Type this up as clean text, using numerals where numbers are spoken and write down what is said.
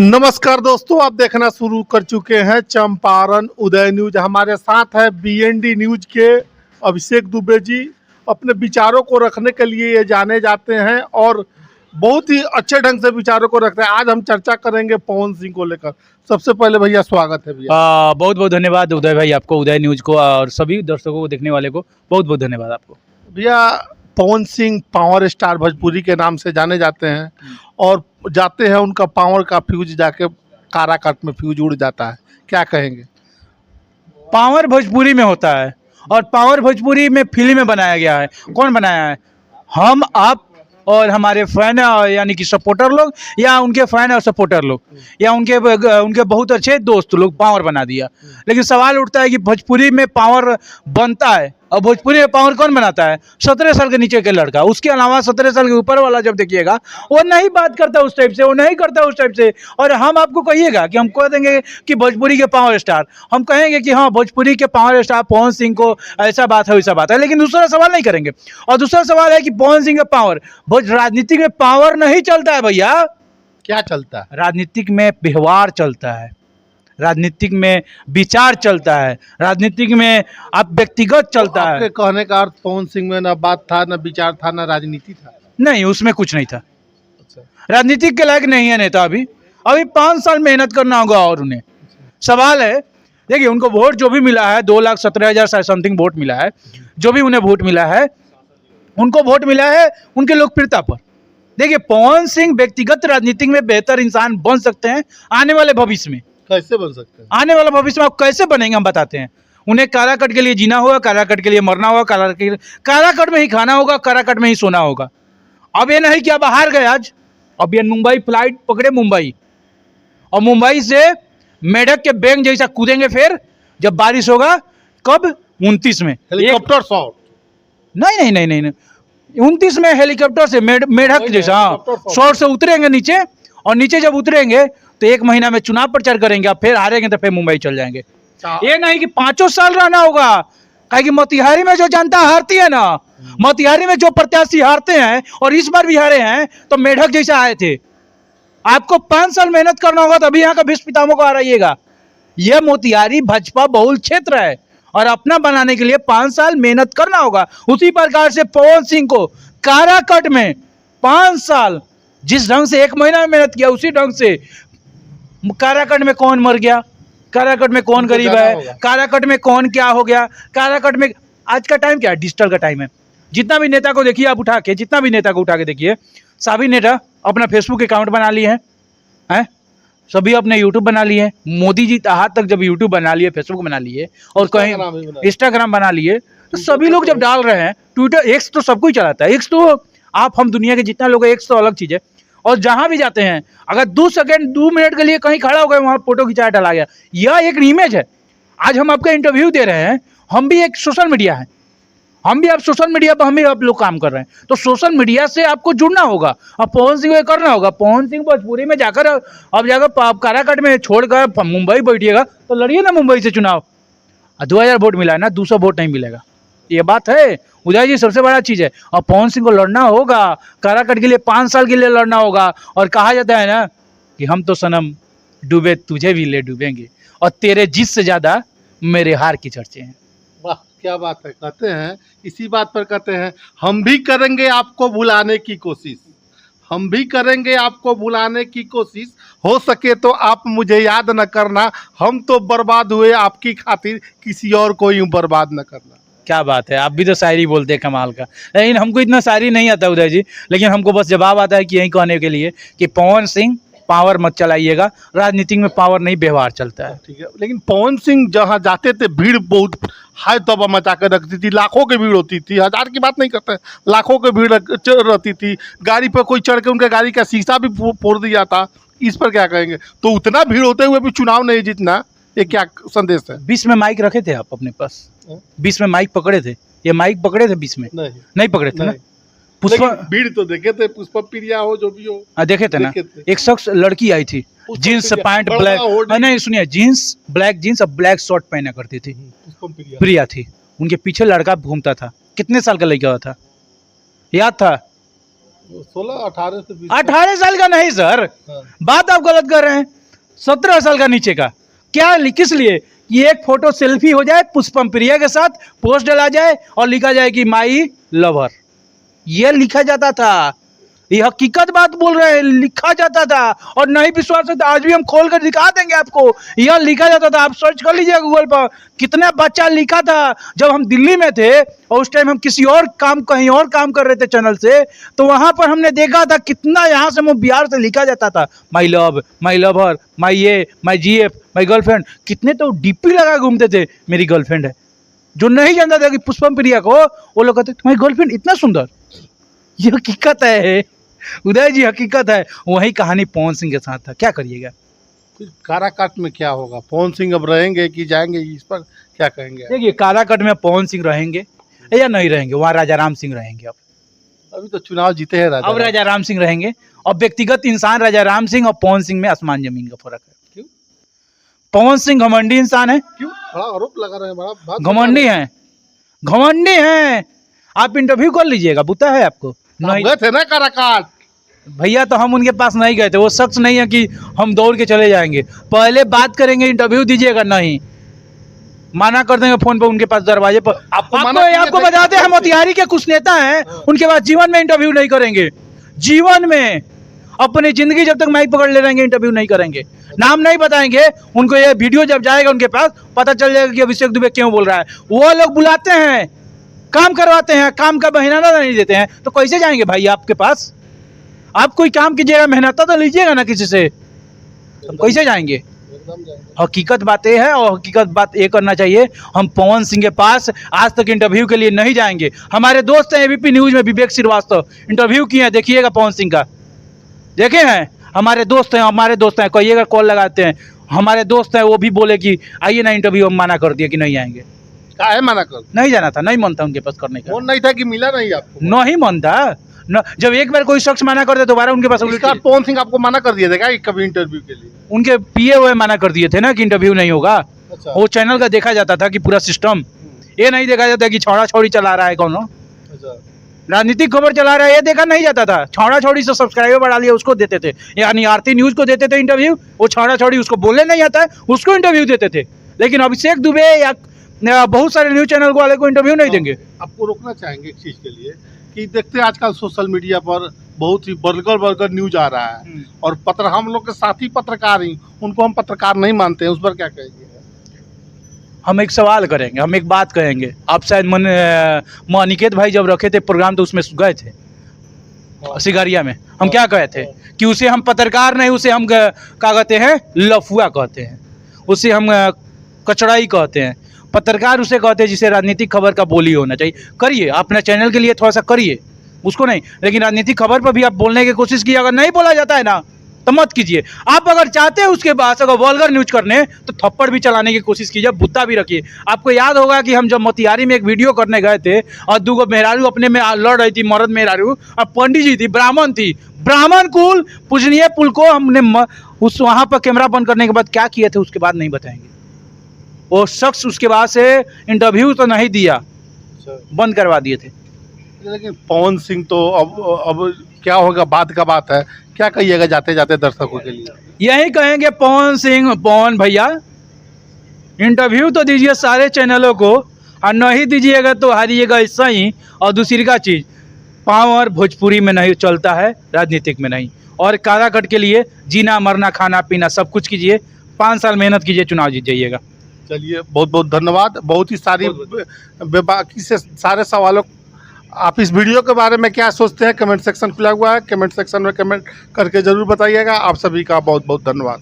नमस्कार दोस्तों, आप देखना शुरू कर चुके हैं चंपारण उदय न्यूज। हमारे साथ है बीएनडी न्यूज के अभिषेक दुबे जी। अपने विचारों को रखने के लिए ये जाने जाते हैं और बहुत ही अच्छे ढंग से विचारों को रखते हैं। आज हम चर्चा करेंगे पवन सिंह को लेकर। सबसे पहले भैया स्वागत है भैया। बहुत बहुत धन्यवाद उदय भाई, आपको, उदय न्यूज को और सभी दर्शकों को, देखने वाले को बहुत बहुत धन्यवाद आपको। भैया, पवन सिंह पावर स्टार भोजपुरी के नाम से जाने जाते हैं और जाते हैं उनका पावर का फ्यूज जाके काराकाट में फ्यूज उड़ जाता है, क्या कहेंगे? पावर भोजपुरी में होता है और पावर भोजपुरी में फिल्म में बनाया गया है। कौन बनाया है? हम, आप और हमारे फैन यानी कि सपोर्टर लोग, या उनके फैन और सपोर्टर लोग, या उनके बहुत अच्छे दोस्त लोग पावर बना दिया। लेकिन सवाल उठता है कि भोजपुरी में पावर बनता है और भोजपुरी में पावर कौन बनाता है? 17 साल के नीचे के लड़का। उसके अलावा 17 साल के ऊपर वाला जब देखिएगा वो नहीं बात करता उस टाइप से, वो नहीं करता उस टाइप से। और हम आपको कहिएगा कि हम कह देंगे कि भोजपुरी के पावर स्टार, हम कहेंगे कि हाँ भोजपुरी के पावर स्टार पवन सिंह को ऐसा बात है वैसा बात है, लेकिन दूसरा सवाल नहीं करेंगे। और दूसरा सवाल है कि पवन सिंह का पावर, राजनीति में पावर नहीं चलता है भैया। क्या चलता है? राजनीतिक में व्यवहार चलता है, राजनीतिक में विचार चलता है, राजनीतिक में आप व्यक्तिगत चलता आपके है। कहने का अर्थ पवन सिंह में ना बात था, ना विचार था, ना राजनीति था। नहीं, उसमें कुछ नहीं था। अच्छा। राजनीतिक के लायक नहीं है नेता। अभी 5 साल मेहनत करना होगा और उन्हें। सवाल है, देखिए उनको वोट जो भी मिला है 2,17,000 समथिंग वोट मिला है, जो भी उन्हें वोट मिला है, उनको वोट मिला है उनके लोकप्रियता पर। देखिए पवन सिंह व्यक्तिगत राजनीति में बेहतर इंसान बन सकते हैं आने वाले भविष्य में। कैसे बन सकते हैं? आने वाला भविष्य में आप कैसे बनेंगे हम बताते हैं। उन्हें काराकट के लिए जीना होगा, काराकट के लिए मरना होगा, काराकट में ही खाना होगा, काराकट में ही सोना होगा। अब ये नहीं कि अब हार गए आज, अब ये मुंबई फ्लाइट पकड़े मुंबई, और मुंबई से मेढक के बैंग जैसा कूदेंगे फिर जब बारिश होगा। कब? 29 में हेलीकॉप्टर शॉट। नहीं नहीं नहीं नहीं, 29 में हेलीकॉप्टर से मेढक जैसा शॉर्ट से उतरेंगे नीचे, और नीचे जब उतरेंगे तो 1 महीना में चुनाव प्रचार करेंगे। अब फिर हारेंगे तो फिर मुंबई चल जाएंगे। ये नहीं कि 5 साल रहना होगा, कहे कि मोतिहारी में जो जनता हारती है ना, मोतिहारी में जो प्रत्याशी हारते हैं और इस बार भी हारे हैं तो मेढक जैसा आए थे। आपको 5 साल मेहनत करना होगा तभी यहाँ का भीष्म पितामह को हराइएगा। यह मोतिहारी भाजपा बहुल क्षेत्र है और अपना बनाने के लिए 5 साल मेहनत करना होगा। उसी प्रकार से पवन सिंह को काराकट में 5 साल, जिस ढंग से 1 महीना में मेहनत किया उसी ढंग से काराकट में कौन मर गया, काराकट में कौन गरीब है, काराकट में कौन क्या हो गया, काराकट में। आज का टाइम क्या है? डिजिटल का टाइम है। जितना भी नेता को देखिए आप उठा के, जितना भी नेता को उठा के देखिए, सभी नेता अपना फेसबुक अकाउंट बना लिए हैं, सभी अपने यूट्यूब बना लिए हैं। मोदी जी हाथ तक जब यूट्यूब बना लिए, फेसबुक बना लिए और कहीं इंस्टाग्राम बना लिए, तो सभी लोग जब डाल रहे हैं, ट्विटर, एक्स तो सब कोई चलाता है। एक्स तो आप हम दुनिया के जितना लोग, एक्स तो अलग चीज़ है। और जहां भी जाते हैं अगर 2 सेकंड 2 मिनट के लिए कहीं खड़ा हो गए, वहां फोटो खिंचाया डाला गया, यह एक इमेज है। आज हम आपका इंटरव्यू दे रहे हैं, हम भी एक सोशल मीडिया है, हम भी आप सोशल मीडिया पर, हम भी आप लोग काम कर रहे हैं। तो सोशल मीडिया से आपको जुड़ना होगा और पवन सिंह को करना होगा। पवन सिंह भोजपुरी में जाकर अब जाकर काराकट में छोड़कर मुंबई बैठिएगा तो लड़िए ना मुंबई से चुनाव। 2000 वोट मिला है ना, 200 वोट नहीं मिलेगा, ये बात है उदय जी। सबसे बड़ा चीज़ है, और पवन सिंह को लड़ना होगा काराकट के लिए, 5 साल के लिए लड़ना होगा। और कहा जाता है ना कि हम तो सनम डूबे तुझे भी ले डूबेंगे, और तेरे जीत से ज़्यादा मेरे हार की चर्चे हैं। वाह, क्या बात है। कहते हैं, इसी बात पर कहते हैं, हम भी करेंगे आपको भुलाने की कोशिश, हम भी करेंगे आपको भुलाने की कोशिश, हो सके तो आप मुझे याद न करना, हम तो बर्बाद हुए आपकी खातिर, किसी और को यूं बर्बाद न करना। क्या बात है, आप भी तो शायरी बोलते हैं कमाल का। लेकिन हमको इतना शायरी नहीं आता उदय जी, लेकिन हमको बस जवाब आता है कि यही कहने के लिए कि पवन सिंह पावर मत चलाइएगा, राजनीति में पावर नहीं व्यवहार चलता है। ठीक है, लेकिन पवन सिंह जहाँ जाते थे भीड़ बहुत हाई तौबा मचा कर रखती थी, लाखों की भीड़ होती थी, 1000 की बात नहीं करते, लाखों की भीड़ रहती थी। गाड़ी पर कोई चढ़ के उनके गाड़ी का शीशा भी फोड़ दिया था। इस पर क्या कहेंगे? तो उतना भीड़ होते हुए भी चुनाव नहीं जीतना, ये क्या संदेश है? 20 में माइक रखे थे आप अपने पास? 20 में माइक पकड़े थे? ये माइक पकड़े थे 20 में? नहीं पकड़े थे ना। पुष्पा भीड़ तो देखे थे, पुष्पा प्रिया हो जो भी हो, देखे थे ना। एक शख्स लड़की आई थी, जीन्स पैंट ब्लैक, नहीं सुनिए, जीन्स ब्लैक जीन्स और ब्लैक शर्ट पहना करती थी, प्रिया थी। उनके पीछे लड़का घूमता था, कितने साल का लड़का था, याद था? 16-18 से 20 18 साल का नहीं सर, हाँ। बात आप गलत कर रहे हैं। 17 साल का नीचे का। क्या किस लिए? ये एक फोटो सेल्फी हो जाए पुष्पम प्रिया के साथ, पोस्ट डाला जाए और लिखा जाए कि माई लवर। ये लिखा जाता था, ये हकीकत बात बोल रहे हैं, लिखा जाता था। और नहीं विश्वास है तो आज भी हम खोल कर दिखा देंगे आपको। यह लिखा जाता था, आप सर्च कर लीजिए गूगल पर, कितना बच्चा लिखा था। जब हम दिल्ली में थे और उस टाइम हम किसी और काम, कहीं और काम कर रहे थे चैनल से, तो वहां पर हमने देखा था कितना यहाँ से बिहार से लिखा जाता था, माई लव, माई लवर, माई ये, माई GF, माई गर्लफ्रेंड। कितने तो डीपी लगा घूमते थे, मेरी गर्लफ्रेंड है। जो नहीं जानता था कि पुष्पम प्रिया को, वो लोग कहते तुम्हारी गर्लफ्रेंड इतना सुंदर। ये हकीकत है उदय जी, हकीकत है। वही कहानी पवन सिंह के साथ था, क्या करिएगा। फिर काराकाट में क्या होगा? पवन सिंह अब रहेंगे कि जाएंगे, इस पर क्या कहेंगे? देखिए, काराकट में पवन सिंह रहेंगे या नहीं रहेंगे, वहाँ राजा राम सिंह रहेंगे। अब अभी तो चुनाव जीते हैं अब राजा राम सिंह रहेंगे। और व्यक्तिगत इंसान राजा राम सिंह और पवन सिंह में आसमान जमीन का फर्क है। क्यों? पवन सिंह घमंडी इंसान है। क्यों? बड़ा आरोप लगा रहे हैं, बड़ा बात घमंडी है, घमंडी है। आप इंटरव्यू कर लीजिएगा, बुता है आपको। नहीं गए थे ना काराकाट। भैया, तो हम उनके पास नहीं गए थे। वो शख्स नहीं है कि हम दौड़ के चले जाएंगे। पहले बात करेंगे, इंटरव्यू दीजिएगा। नहीं, माना कर देंगे फोन पे उनके पास, दरवाजे पर। आपको बताते हैं, मोतिहारी के कुछ नेता हैं, उनके पास जीवन में इंटरव्यू नहीं करेंगे। जीवन में अपनी जिंदगी जब तक माइक पकड़ ले रहेंगे, इंटरव्यू नहीं करेंगे। नाम नहीं बताएंगे। उनको ये वीडियो जब जाएगा उनके पास, पता चल जाएगा कि अभिषेक दुबे क्यों बोल रहा है। वो लोग बुलाते हैं, काम करवाते हैं, काम का बहाना नहीं देते हैं, तो कैसे जाएंगे भाई आपके पास? आप कोई काम कीजिएगा, मेहनत तो लीजिएगा ना किसी से, हम कैसे जाएंगे? हकीकत बात ये है, और हकीकत बात ये करना चाहिए। हम पवन सिंह के पास आज तक इंटरव्यू के लिए नहीं जाएंगे। हमारे दोस्त हैं ABP न्यूज में, विवेक श्रीवास्तव, इंटरव्यू किए हैं, देखिएगा पवन सिंह का, देखे हैं। हमारे दोस्त हैं, कहिएगा, कॉल लगाते हैं। हमारे दोस्त हैं, वो भी बोले कि आइए ना इंटरव्यू, हम मना कर दिया कि नहीं आएंगे। क्या है मना कर? नहीं जाना था, नहीं मन था उनके पास करने का। फोन नहीं था कि मिला नहीं आपको? नहीं मन था न, जब एक बार कोई शख्स मना कर दे दोबारा उनके पास। पवन सिंह आपको मना कर दिया था क्या कभी इंटरव्यू के लिए? उनके PA हुए मना कर दिए थे ना कि इंटरव्यू नहीं होगा। अच्छा। वो चैनल का देखा जाता था कि पूरा सिस्टम, ये नहीं देखा जाता कि छौड़ा छौड़ी चला रहा है कौन, अच्छा। राजनीतिक खबर चला रहा है, ये देखा नहीं जाता था। छौड़ा छौड़ी से सब्सक्राइबर बढ़ा लिया, उसको देते थे। यानी आरती न्यूज को देते थे इंटरव्यू, वो छौड़ा छौड़ी उसको बोलने नहीं आता है, उसको इंटरव्यू देते थे। लेकिन अभिषेक दुबे या बहुत सारे न्यूज चैनल वाले को इंटरव्यू नहीं देंगे। आपको रोकना चाहेंगे एक चीज के लिए कि देखते हैं आजकल सोशल मीडिया पर बहुत ही बर्गर न्यूज आ रहा है, और हम लोग के साथी पत्रकार ही, उनको हम पत्रकार नहीं मानते हैं, उस पर क्या कहेंगे? हम एक सवाल करेंगे, हम एक बात कहेंगे। आप शायद अनिकेत भाई जब रखे थे प्रोग्राम तो उसमें गए थे सिगारिया में। हम क्या कहे थे कि उसे हम पत्रकार नहीं, उसे हम क्या कहते हैं, लफुआ कहते हैं, उसे हम कचड़ाई कहते हैं। पत्रकार उसे कहते हैं जिसे राजनीतिक खबर का बोली होना चाहिए। करिए, अपने चैनल के लिए थोड़ा सा करिए, उसको नहीं। लेकिन राजनीतिक खबर पर भी आप बोलने की कोशिश की, अगर नहीं बोला जाता है ना तो मत कीजिए। आप अगर चाहते हैं उसके बाद अगर वल्गर न्यूज करने, तो थप्पड़ भी चलाने की कोशिश कीजिए, बुत्ता भी रखिए। आपको याद होगा कि हम जब मोतिहारी में एक वीडियो करने गए थे और 2 मेहरारू अपने में लड़ रही थी, मर्द मेहरारू, और पंडित जी थी, ब्राह्मण थी, ब्राह्मण कुल पूजनीय पुल को हमने उस वहाँ पर कैमरा बंद करने के बाद क्या किए थे उसके बाद नहीं बताएंगे। वो शख्स उसके बाद से इंटरव्यू तो नहीं दिया, बंद करवा दिए थे। लेकिन पवन सिंह तो अब क्या होगा, बाद का बात है। क्या कहिएगा जाते जाते दर्शकों के लिए? यही कहेंगे, पवन सिंह, पवन भैया इंटरव्यू तो दीजिए सारे चैनलों को, और नहीं दीजिएगा तो हारिएगा ऐसा ही। और दूसरी का चीज़, पावर भोजपुरी में नहीं चलता है, राजनीतिक में नहीं। और काराकट के लिए जीना मरना खाना पीना सब कुछ कीजिए, 5 साल मेहनत कीजिए, चुनाव जीत जाइएगा। चलिए, बहुत बहुत धन्यवाद। बहुत ही सारी बाकी से सारे सवालों, आप इस वीडियो के बारे में क्या सोचते हैं, कमेंट सेक्शन खुला हुआ है, कमेंट सेक्शन में कमेंट करके ज़रूर बताइएगा। आप सभी का बहुत बहुत धन्यवाद।